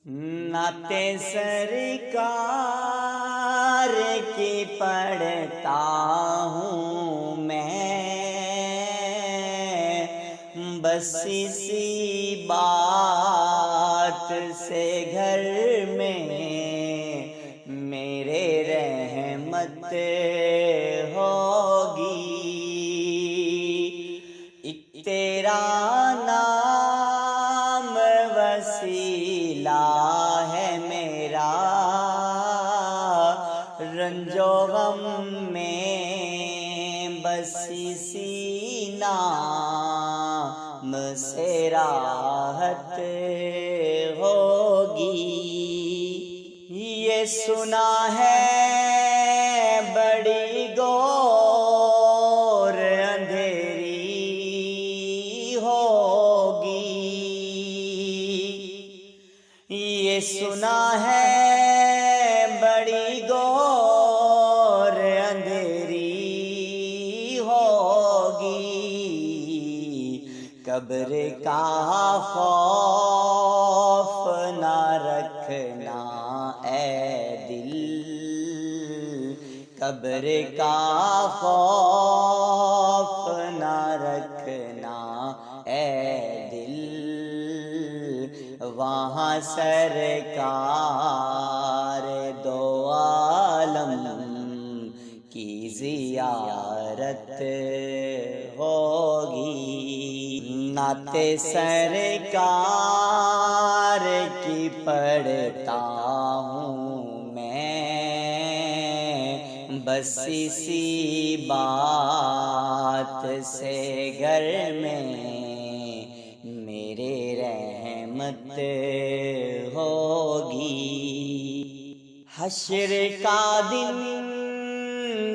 نعتِ سرکار کی پڑھتا ہوں میں، بس اسی بات سے گھر میں میرے رحمت ہوگی۔ ایک تیرا نام وسیلہ ہے میرا، رنج و غم میں بس اسی نام سے راحت ہوگی۔ یہ سنا ہے بڑی گور اندھیری ہوگی، یہ سنا ہے بڑی گور اندھیری ہوگی۔ قبر کا خوف نہ رکھنا اے دل، قبر کا خوف نہ رکھنا اے دل، وہاں سرکار دو عالم کی زیارت ہوگی۔ نعتِ سرکار کی پڑھتا ہوں میں، بس اسی بات سے گھر میں میرے رحمت ہوگی۔ حشر کا دن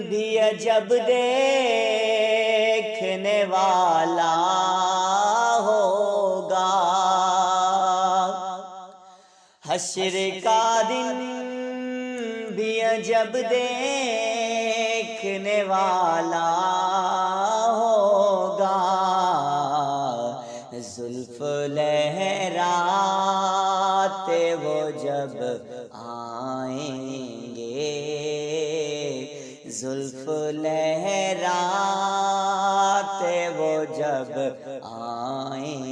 بھی عجب دیکھنے والا ہوگا، حشر کا دن بھی عجب دیکھنے والا ہوگا۔ زلف لہراتے وہ جب آئیں گے، زلف لہراتے وہ جب آئیں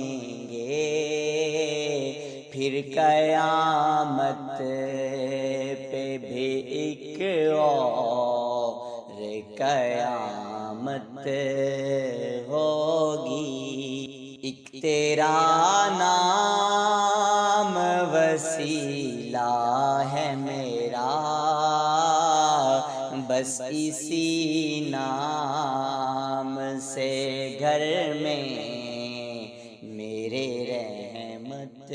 گے، پھر قیامت پہ بھی ایک اور قیامت ہوگی۔ ایک تیرا نام وسیلہ ہے میرا، بس اسی نام سے گھر میں میرے رحمت